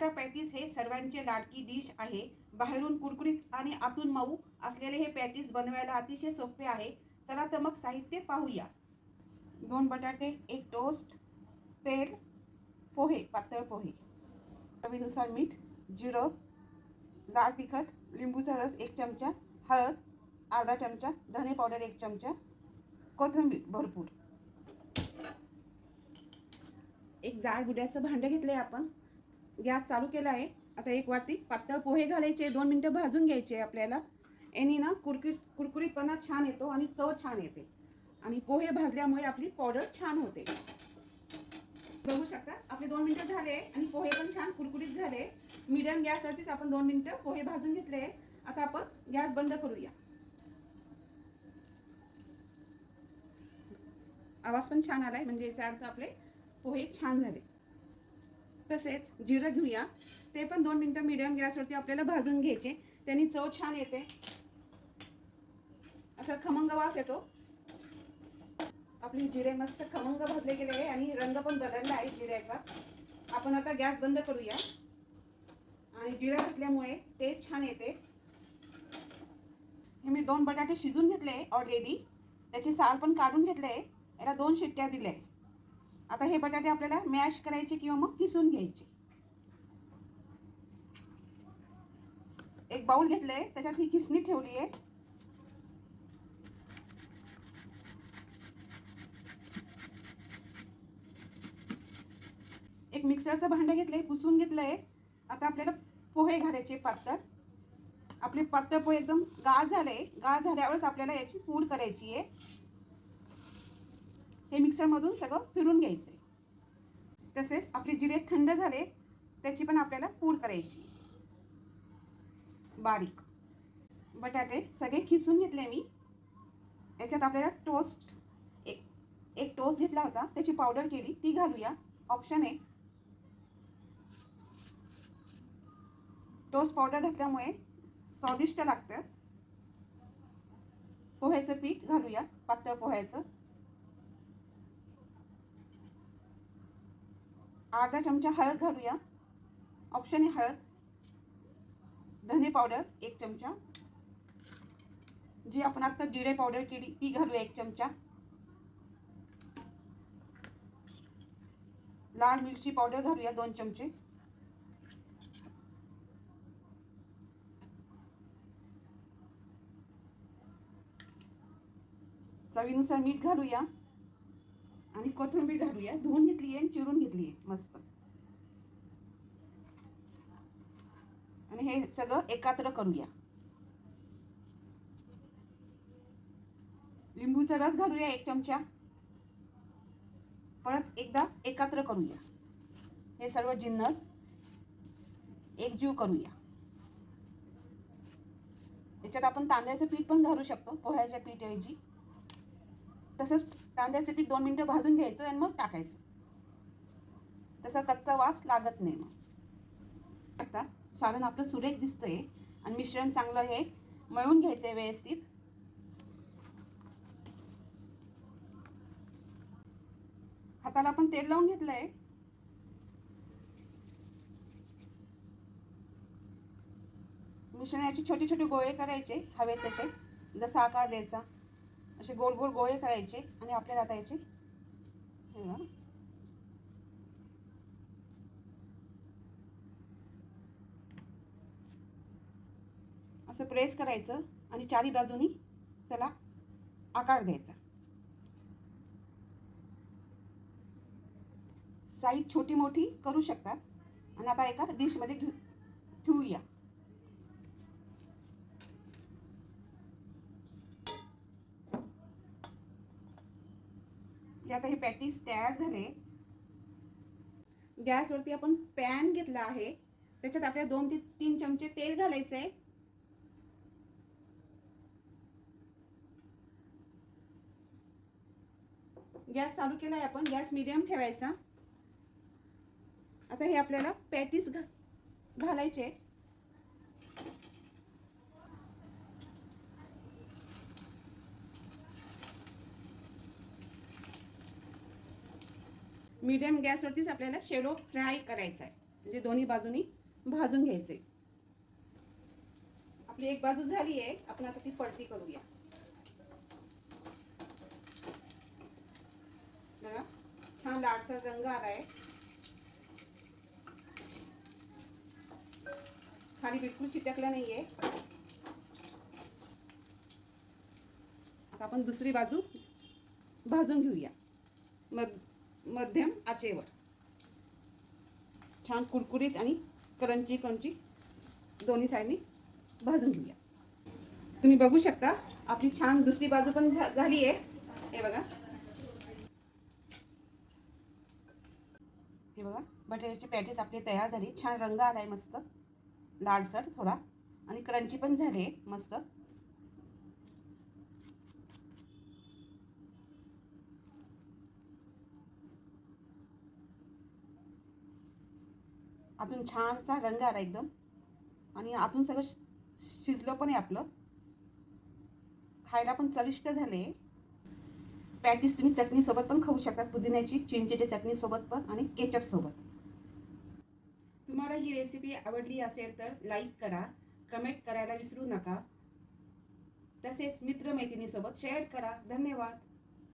बटाटा पॅटीस हे सर्वांचे लाडकी डिश आहे. बाहेरून कुरकुरीत आणि आतून मऊ असलेले हे पॅटीस बनवायला अतिशय सोपे आहे. चला तर मग साहित्य पाहूया. 2 बटाटे, 1 टोस्ट, तेल, पोहे, पातळ पोहे, चवीनुसार मीठ, जिरं, लाल तिखट, लिंबूचा रस 1 चमचा, हळद अर्धा चमचा, धने पावडर 1 चमचा, कोथिंबीर भरपूर. एक जाड बुड्याचं भांडं घेतलंय आपण. गॅस चालू केला आहे. आता 1 वाटी पातळ पोहे घालायचे. 2 मिनिटं भाजून घ्यायचे आपल्याला. यानी ना कुरकुरीतपणा छान येतो आणि चव छान येते. आणि पोहे भाजल्यामुळे आपली पावडर छान होते. बघू शकता आपले 2 मिनिटं झाले आणि पोहे पण छान कुरकुरीत झाले. मीडियम गॅसवरतीच आपण 2 मिनिटं पोहे भाजून घेतले. आता आपण गॅस बंद करूया. आवाज पण छान आलाय, म्हणजे याचा अर्थ आपले पोहे छान झाले. तसेच जिरं घेऊया. ते पण 2 मिनिटं मीडियम गॅसवरती आपल्याला भाजून घ्यायचे. त्यांनी चव छान येते. असा खमंग वास येतो. आपले जिरे मस्त खमंग भाजले गेले आहे आणि रंग पण बदलला आहे जिऱ्याचा. आपण आता गॅस बंद करूया. आणि जिरा घातल्यामुळे टेस्ट छान येते. हे मी 2 बटाटे शिजून घेतले ऑलरेडी. त्याचे साल पण काढून घेतले. याला 2 शिट्ट्या दिल्या. आता हे बटाटे आपल्याला मॅश करायचे किंवा मग किसून घ्यायचे. एक बाउल घेतलंय, त्याच्यात ही किसणी ठेवली आहे. एक मिक्सरचं भांडं घेतलंय, पुसून घेतलंय. आता आपल्याला पोहे घालायचे पातळ. आपले पातळ पोहे एकदम गाळ झाले. गाळ झाल्यावरच आपल्याला याची पूड करायची आहे. हे मिक्सरमधून सगळं फिरून घ्यायचं. तसेच आपले जिरे थंड झाले, त्याची पण आपल्याला पूड करायची बारीक. बटाटे सगळे खिसून घेतले मी. याच्यात आपल्याला टोस्ट एक टोस्ट घेतला होता, त्याची पावडर केली, ती घालूया. ऑप्शन आहे. टोस्ट पावडर घातल्यामुळे स्वादिष्ट लागतं. पोह्याचं पीठ घालूया, पातळ पोह्याचं. अर्धा चमचा हळद घालूया. ऑप्शन आहे हळद. धने पावडर 1 चमचा. जी आपण आता जिरे पावडर केली ती घालूया 1 चमचा. लाल मिरची पावडर घालूया 2 चमचे. चवीनुसार मीठ घालूया आणि कोथिंबीर घालूया. धुवून घेतली आहे आणि चिरून घेतली आहे मस्त. आणि हे सगळं एकत्र करूया. लिंबूचा रस घालूया 1 चमचा. परत एकदा एकत्र करूया. हे सर्व जिन्नस एकजीव करूया. याच्यात आपण तांदळाचं पीठ पण घालू शकतो पोह्याच्या पीठऐवजी. तसंच तांदळाचं पीठ 2 मिनिटं भाजून घ्यायचं आणि मग टाकायचं. त्याचा कच्चा वास लागत नाही. मग आता सारण आपलं सुरेख दिसतंय आणि मिश्रण चांगलं हे मळून घ्यायचंय व्यवस्थित. हाताला आपण तेल लावून घेतलंय. मिश्रणाचे छोटे छोटे गोळे करायचे हवे तसे, जसा आकार द्यायचा. असे गोल गोल गोळे करायचे आणि आपल्याला आता याचे असं प्रेस करायचं आणि चारी बाजूनी त्याला आकार द्यायचा. साईज छोटी मोठी करू शकतात. आणि आता एका डिशमध्ये ठेवूया. आता हे पॅटीस तयार झाले. गॅसवरती आपण पॅन घेतला आहे. त्याच्यात आपल्याला 2 ते 3 चमचे तेल घालायचं आहे. गॅस चालू केला आहे आपण. गॅस मीडियम ठेवायचा. आता हे आपल्याला पॅटीस घालायचे. मीडियम गॅसवरतीच आपल्याला शॅलो फ्राय करायचा आहे. म्हणजे दोन्ही बाजूनी भाजून घ्यायचे. आपली एक बाजू झाली आहे, आपण आता ती पलटी करूया. बघा छान लालसर रंग आलाय. खाली बिलकुल चिटकला नाहीये. आता आपण दुसरी बाजू भाजून घेऊया मध्यम आचेवर. छान कुरकुरीत आणि क्रंची क्रंची दोन्ही साईडनी भाजून घेऊया. तुम्ही बघू शकता आपली छान दुसरी बाजू पण झाली आहे. हे बघा, हे बघा बटाट्याची पॅटीस आपली तयार झाली. छान रंग आलाय मस्त लालसर थोडा आणि क्रंची पण झाले मस्त. आतून छानसा रंग आला एकदम आणि आतून सगळं शिजलं पण आहे आपलं. खायला पण चविष्ट झाले. पॅटीस तुम्ही चटणीसोबत पण खाऊ शकता, पुदिन्याची चिंचेच्या चटणीसोबत पण आणि केचपसोबत. तुम्हाला ही रेसिपी आवडली असेल तर लाईक करा, कमेंट करायला विसरू नका. तसेच मित्रमैत्रिणीसोबत शेअर करा. धन्यवाद.